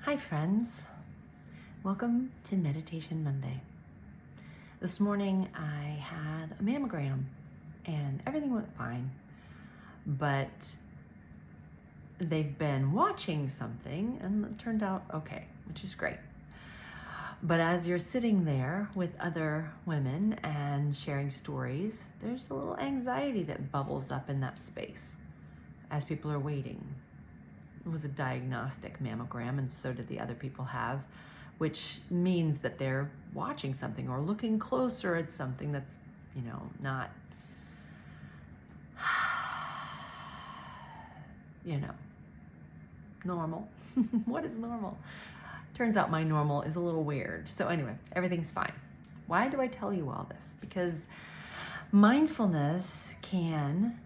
Hi friends, welcome to Meditation Monday. This morning I had a mammogram and everything went fine, but they've been watching something and it turned out okay, which is great. But as you're sitting there with other women and sharing stories, there's a little anxiety that bubbles up in that space as people are waiting. It was a diagnostic mammogram, and so did the other people have, which means that they're watching something or looking closer at something that's, not, normal. What is normal? Turns out my normal is a little weird. So anyway, everything's fine. Why do I tell you all this? Because mindfulness can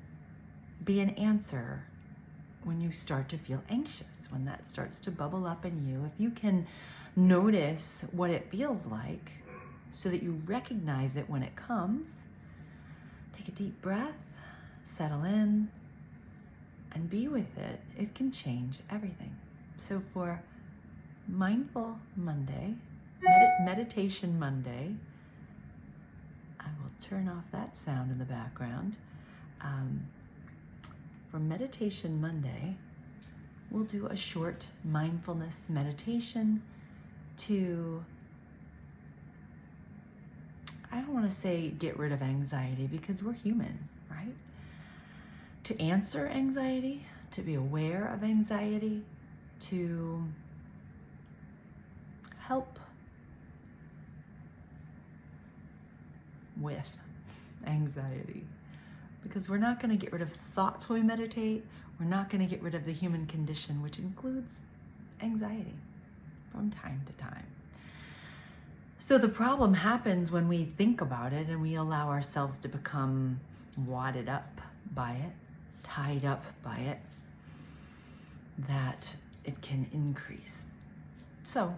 be an answer when you start to feel anxious, when that starts to bubble up in you. If you can notice what it feels like so that you recognize it when it comes, take a deep breath, settle in, and be with it, it can change everything. So for Mindful Monday, Meditation Monday, I will turn off that sound in the background. For Meditation Monday, we'll do a short mindfulness meditation to, I don't want to say get rid of anxiety because we're human, right? To answer anxiety, to be aware of anxiety, to help with anxiety. Because we're not going to get rid of thoughts when we meditate. We're not going to get rid of the human condition, which includes anxiety from time to time. So the problem happens when we think about it and we allow ourselves to become wadded up by it, tied up by it, that it can increase. So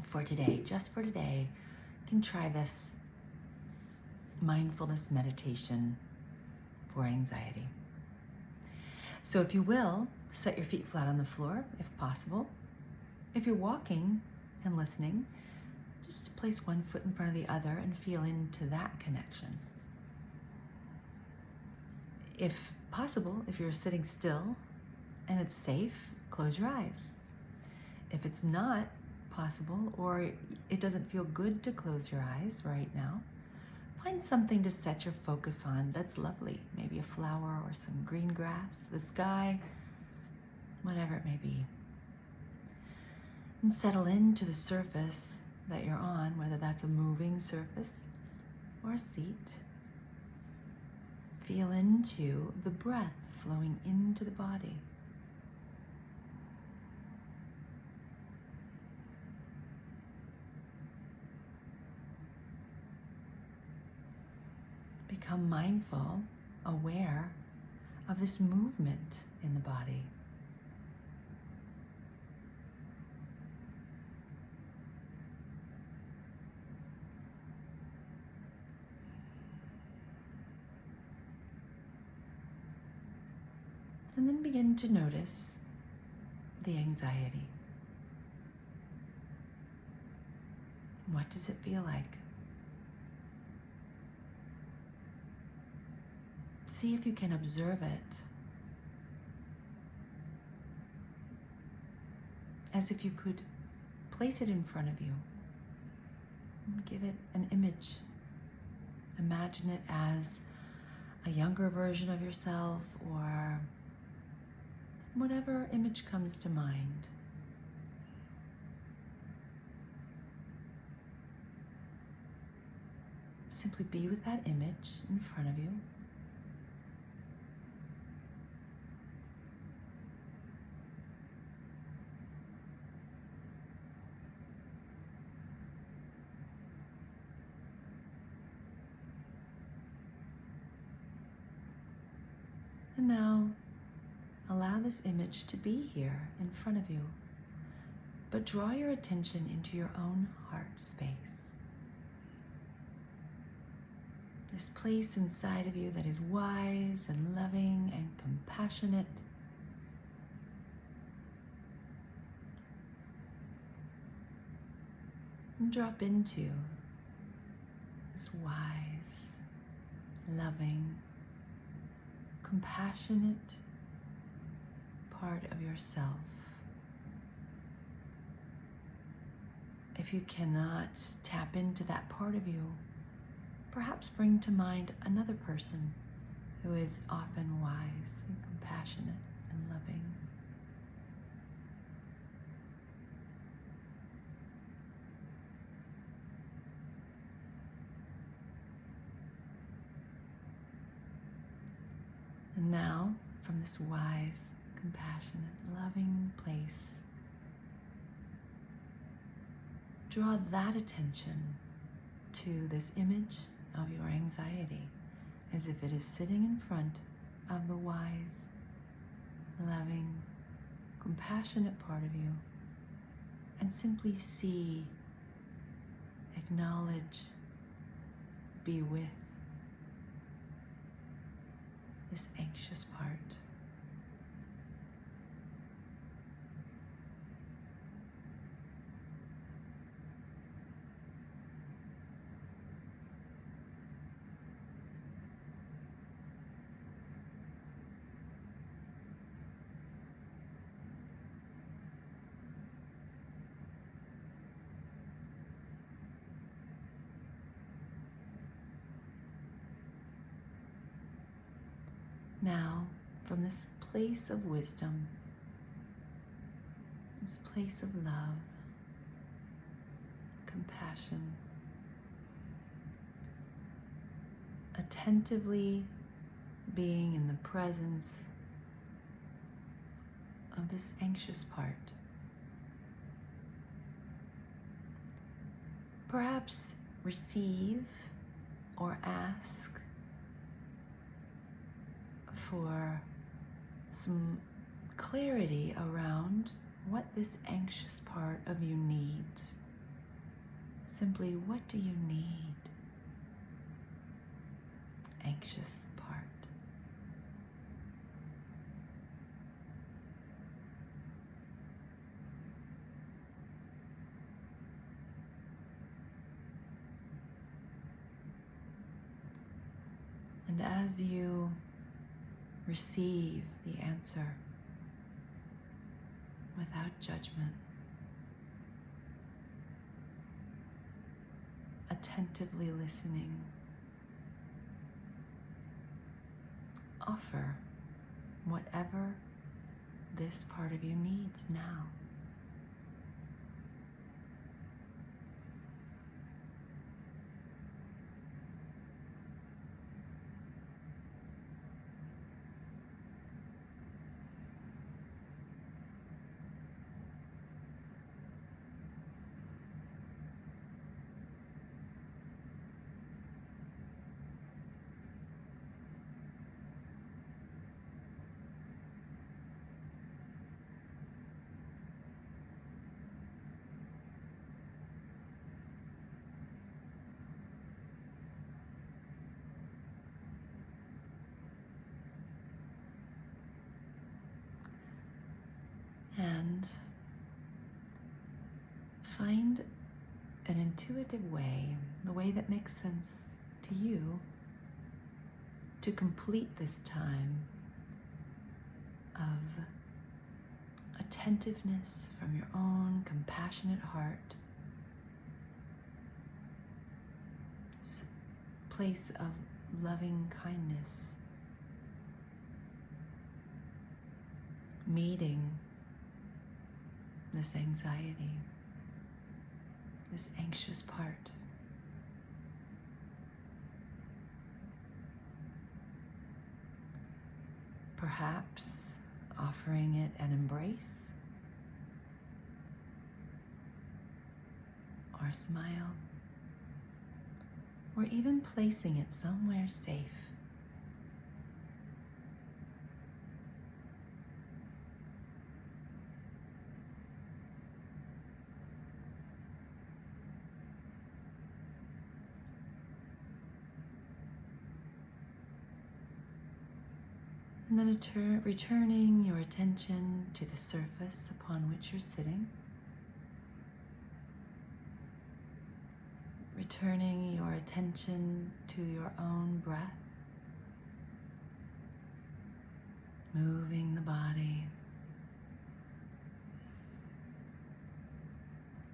for today, just for today, you can try this mindfulness meditation for anxiety. So if you will, set your feet flat on the floor if possible. If you're walking and listening, just place one foot in front of the other and feel into that connection. If possible, if you're sitting still and it's safe, close your eyes. If it's not possible or it doesn't feel good to close your eyes right now, find something to set your focus on that's lovely. Maybe a flower or some green grass, the sky, whatever it may be. And settle into the surface that you're on, whether that's a moving surface or a seat. Feel into the breath flowing into the body. Become mindful, aware of this movement in the body. And then begin to notice the anxiety. What does it feel like? See if you can observe it as if you could place it in front of you and give it an image. Imagine it as a younger version of yourself or whatever image comes to mind. Simply be with that image in front of you. And now, allow this image to be here in front of you, but draw your attention into your own heart space. This place inside of you that is wise and loving and compassionate. and drop into this wise, loving, compassionate part of yourself. If you cannot tap into that part of you, perhaps bring to mind another person who is often wise and compassionate and loving. And now, from this wise, compassionate, loving place, draw that attention to this image of your anxiety as if it is sitting in front of the wise, loving, compassionate part of you, and simply see, acknowledge, be with this anxious part. Now, from this place of wisdom, this place of love, compassion, attentively being in the presence of this anxious part, perhaps receive or ask for some clarity around what this anxious part of you needs. Simply, what do you need? Anxious part. And as you receive the answer without judgment, attentively listening, offer whatever this part of you needs now. And find an intuitive way, the way that makes sense to you, to complete this time of attentiveness from your own compassionate heart, this place of loving kindness, meeting this anxiety, this anxious part. Perhaps offering it an embrace or a smile, or even placing it somewhere safe. And then returning your attention to the surface upon which you're sitting. Returning your attention to your own breath, moving the body,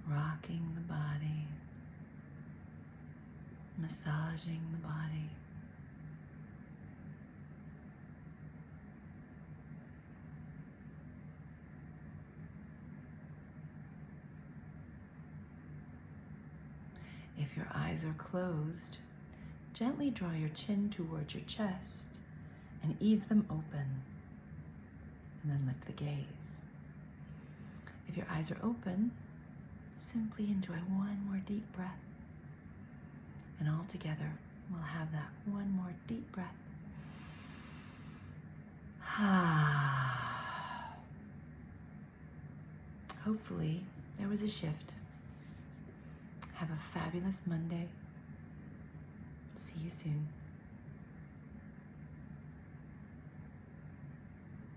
rocking the body, massaging the body. If your eyes are closed, gently draw your chin towards your chest and ease them open, and then lift the gaze. If your eyes are open, simply enjoy one more deep breath. And all together, we'll have that one more deep breath. Hopefully, there was a shift. Have a fabulous Monday. See you soon.